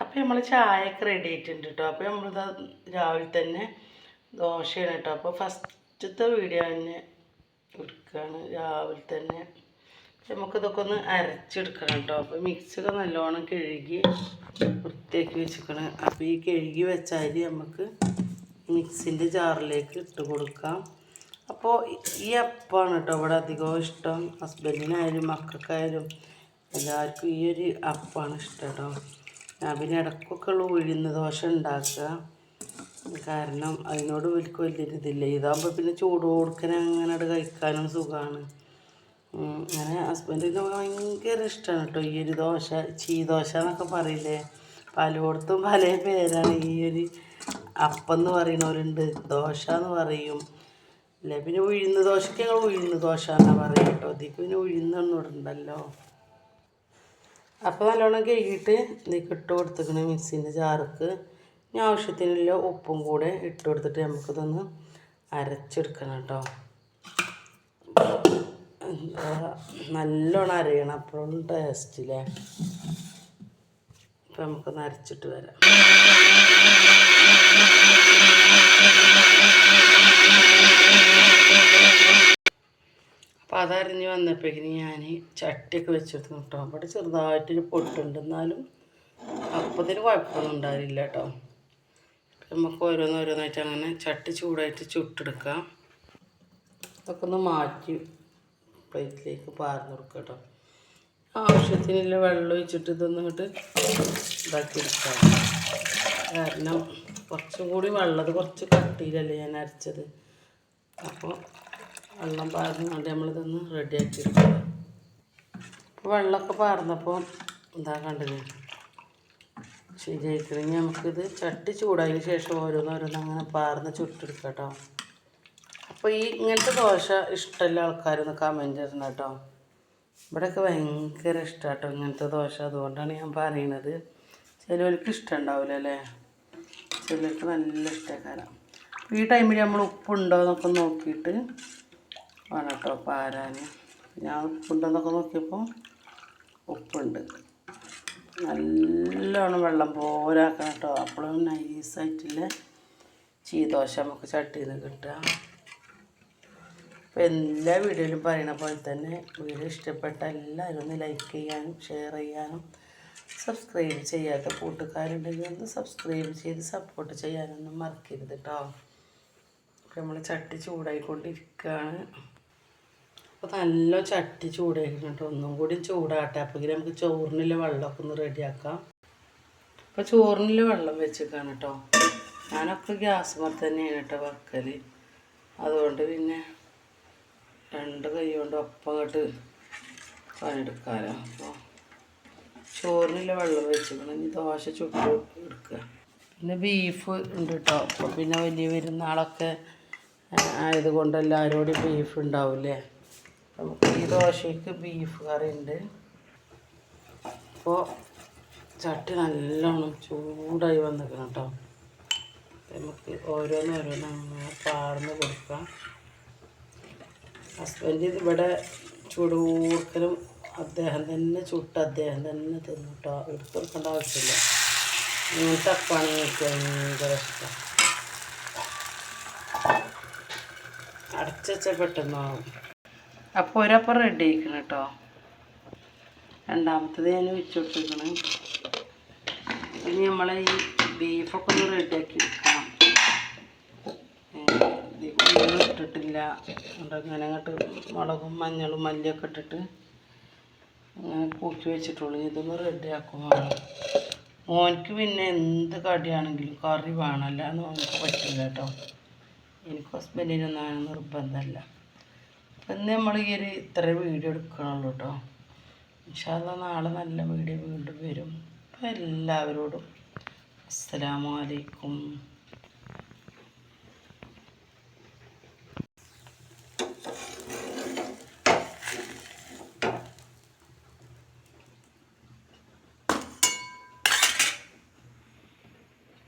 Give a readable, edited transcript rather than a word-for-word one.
അപ്പോൾ നമ്മൾ ചായയൊക്കെ റെഡി ആയിട്ടുണ്ട് കേട്ടോ. അപ്പോൾ നമ്മളിത് രാവിലെ തന്നെ ദോശയാണ് കേട്ടോ. അപ്പോൾ ഫസ്റ്റത്തെ വീഡിയോ തന്നെ എടുക്കുകയാണ് രാവിലെ തന്നെ. നമുക്കിതൊക്കെ ഒന്ന് അരച്ചെടുക്കണം കേട്ടോ. അപ്പോൾ മിക്സിയൊക്കെ നല്ലോണം കഴുകി വൃത്തിയാക്കി വെച്ചിരിക്കണം. അപ്പോൾ ഈ കഴുകി വെച്ച അരി നമുക്ക് മിക്സിൻ്റെ ജാറിലേക്ക് ഇട്ട് കൊടുക്കാം. അപ്പോൾ ഈ അപ്പമാണ് കേട്ടോ ഇവിടെ അധികം ഇഷ്ടം. ഹസ്ബൻഡിനായാലും മക്കൾക്കായാലും എല്ലാവർക്കും ഈ ഒരു അപ്പമാണ് ഇഷ്ടം കേട്ടോ. ഞാൻ പിന്നെ ഇടയ്ക്കൊക്കെ ഉള്ള ഉഴുന്ന് ദോശ ഉണ്ടാക്കുക, കാരണം അതിനോട് വലിയ വലിയൊരിതില്ല. ഇതാകുമ്പോൾ പിന്നെ ചൂട് കൊടുക്കാൻ അങ്ങനെ അത് കഴിക്കാനും സുഖമാണ്. അങ്ങനെ ഹസ്ബൻഡിന് ഭയങ്കര ഇഷ്ടമാണ് കേട്ടോ ഈ ഒരു ദോശ. ചീദോശ എന്നൊക്കെ പറയില്ലേ, പലയിടത്തും പല പേരാണ്. ഈ ഒരു അപ്പം എന്ന് പറയുന്നവരുണ്ട്, ദോശ എന്ന് പറയും അല്ലേ. പിന്നെ ഉഴുന്ന് ദോശയ്ക്ക് ഞങ്ങൾ ഉഴുന്ന് ദോശ എന്നാണ് പറയും കേട്ടോ. അതിക്ക് പിന്നെ ഉഴുന്നൊന്നും ഇടണ്ടല്ലോ. അപ്പോൾ നല്ലോണം കഴുകിയിട്ട് ഇതിലേക്ക് ഇട്ട് കൊടുത്തിക്കണം മിക്സിൻ്റെ ജാർക്ക്. ഇനി ആവശ്യത്തിനുള്ള ഉപ്പും കൂടെ ഇട്ട് കൊടുത്തിട്ട് നമുക്കിതൊന്ന് അരച്ചെടുക്കണം കേട്ടോ. നല്ലോണം അരയണം, അപ്പോഴും ടേസ്റ്റില്ലേ. അപ്പോൾ നമുക്കൊന്ന് അരച്ചിട്ട് വരാം. അപ്പോൾ അതറിഞ്ഞ് വന്നപ്പോഴേക്കിന് ഞാൻ ചട്ടിയൊക്കെ വെച്ചെടുത്തു കേട്ടോ. അവിടെ ചെറുതായിട്ടൊരു പൊട്ടുണ്ട്, എന്നാലും അപ്പത്തിന് കുഴപ്പമൊന്നും ഉണ്ടാവില്ല കേട്ടോ. നമുക്ക് ഓരോന്നോരോന്നായിട്ട് അങ്ങനെ ചട്ടി ചൂടായിട്ട് ചുട്ടെടുക്കാം. അതൊക്കെ ഒന്ന് മാറ്റി പ്ലേറ്റിലേക്ക് പാർന്ന് കൊടുക്കുക കേട്ടോ. ആവശ്യത്തിനുള്ള വെള്ളം ഒഴിച്ചിട്ട് ഇതൊന്നും ഇങ്ങോട്ട് ഇതാക്കിയെടുക്കാം. കാരണം കുറച്ചും കൂടി വെള്ളം, അത് കുറച്ച് കട്ടിയിലല്ലേ ഞാൻ അരച്ചത്. അപ്പോൾ വെള്ളം പാർന്നുകൊണ്ട് നമ്മളിതൊന്ന് റെഡിയാക്കി എടുക്കുക. അപ്പോൾ വെള്ളമൊക്കെ പാർന്നപ്പോൾ എന്താ കണ്ടത് ശരിയായിക്കണമെങ്കിൽ നമുക്കിത് ചട്ടി ചൂടായതിന് ശേഷം ഓരോന്നോരോന്ന് അങ്ങനെ പാർന്ന് ചുട്ടെടുക്കാം കേട്ടോ. അപ്പോൾ ഈ ഇങ്ങനത്തെ ദോശ ഇഷ്ടമുള്ള ആൾക്കാരൊന്ന് കമൻറ്റ് ഇടണം കേട്ടോ. ഇവിടെയൊക്കെ ഭയങ്കര ഇഷ്ടമാണ് കേട്ടോ ഇങ്ങനത്തെ ദോശ. അതുകൊണ്ടാണ് ഞാൻ പറയുന്നത്. ചിലവർക്ക് ഇഷ്ടം ഉണ്ടാവില്ല അല്ലേ, ചിലർക്ക് നല്ല ഇഷ്ടക്കാരാണ്. ഈ ടൈമിൽ നമ്മൾ ഉപ്പുണ്ടോ എന്നൊക്കെ നോക്കിയിട്ട് വേണം കേട്ടോ പാരാൻ. ഞാൻ ഉപ്പുണ്ടോയെന്നൊക്കെ നോക്കിയപ്പോൾ ഉപ്പുണ്ട്. നല്ലോണം വെള്ളം പോരാക്കണം കേട്ടോ. അപ്പോഴും നൈസായിട്ടുള്ള ചീദോശ നമുക്ക് ചട്ടിയിൽ നിന്ന് കിട്ടുക. അപ്പോൾ എല്ലാ വീഡിയോയിലും പറയുന്ന പോലെ തന്നെ വീഡിയോ ഇഷ്ടപ്പെട്ട എല്ലാവരും ഒന്ന് ലൈക്ക് ചെയ്യാനും ഷെയർ ചെയ്യാനും സബ്സ്ക്രൈബ് ചെയ്യാത്ത കൂട്ടുകാരുണ്ടെങ്കിൽ ഒന്ന് സബ്സ്ക്രൈബ് ചെയ്ത് സപ്പോർട്ട് ചെയ്യാനൊന്നും മറക്കരുത് കേട്ടോ. അപ്പോൾ നമ്മൾ ചട്ടി ചൂടായിക്കൊണ്ടിരിക്കുകയാണ്. അപ്പോൾ നല്ല ചട്ടി ചൂടായിരിക്കണം കേട്ടോ. ഒന്നും കൂടി ചൂടാട്ടെ. അപ്പോൾ നമുക്ക് ചോറിനുള്ള വെള്ളമൊക്കെ ഒന്ന് റെഡിയാക്കാം. അപ്പോൾ ചോറിനുള്ള വെള്ളം വെച്ചിട്ടാണ് കേട്ടോ. ഞാനൊക്കെ ഗ്യാസ് മരം തന്നെയാണ് കേട്ടോ വെക്കൽ. അതുകൊണ്ട് പിന്നെ രണ്ട് കൈ കൊണ്ട് ഒപ്പം അങ്ങോട്ട് പണിയെടുക്കാമല്ലോ. അപ്പോൾ ചോറിനുള്ള വെള്ളം വെച്ചിക്കണം. ഇനി ദോശ ചുട്ട് എടുക്കുക. പിന്നെ ബീഫ് ഉണ്ട് കേട്ടോ. അപ്പോൾ പിന്നെ വലിയ പെരുന്നാളൊക്കെ ആയതുകൊണ്ട് എല്ലാവരോടും ബീഫ് ഉണ്ടാവില്ലേ. നമുക്ക് ഈ ദോശയ്ക്ക് ബീഫ് കറി ഉണ്ട്. അപ്പോൾ ചട്ടി ചൂടായി വന്നിരിക്കണം കേട്ടോ. നമുക്ക് ഓരോന്നോരോന്ന് അങ്ങനെ പാർന്ന് കൊടുക്കാം. ഹസ്ബൻഡ് ഇവിടെ ചൂടൂർക്കലും അദ്ദേഹം തന്നെ ചുട്ട് അദ്ദേഹം തന്നെ തിന്നു കേട്ടോ. എടുത്ത് കൊടുക്കേണ്ട ആവശ്യമില്ല. ഇങ്ങനത്തെ അപ്പാണ് എനിക്ക് ഭയങ്കര ഇഷ്ടം. അടച്ചുവെച്ചാൽ പെട്ടെന്നാവും. അപ്പോൾ ഒരപ്പം റെഡി ആയിക്കണം കേട്ടോ. രണ്ടാമത്തത് ഞാൻ വെച്ച് കൊടുത്തിരിക്കണം. ഇനി നമ്മളെ ഈ ബീഫൊക്കെ ഒന്ന് റെഡിയാക്കി എടുക്കണം. ഇതിലൊന്നും ഇട്ടിട്ടില്ല. അങ്ങനെ അങ്ങോട്ട് മുളകും മഞ്ഞളും മല്ലിയൊക്കെ ഇട്ടിട്ട് അങ്ങനെ കൂട്ടി വെച്ചിട്ടുള്ളൂ. ഇതൊന്ന് റെഡിയാക്കും വേണം. മോനിക്ക് പിന്നെ എന്ത് കടിയാണെങ്കിലും കറി വേണമല്ല എന്ന് നമുക്ക് പറ്റില്ല കേട്ടോ. എനിക്ക് ഹസ്ബൻഡിനൊന്നും അങ്ങനെ നിർബന്ധമല്ല. അപ്പം ഇന്ന് നമ്മൾ ഈ ഒരു ഇത്ര വീഡിയോ എടുക്കണുള്ളൂ കേട്ടോ. ഇൻഷാ അല്ലാഹ് നാളെ നല്ല വീഡിയോ വീണ്ടും വരും. അപ്പോൾ എല്ലാവരോടും അസ്സലാമു അലൈക്കും.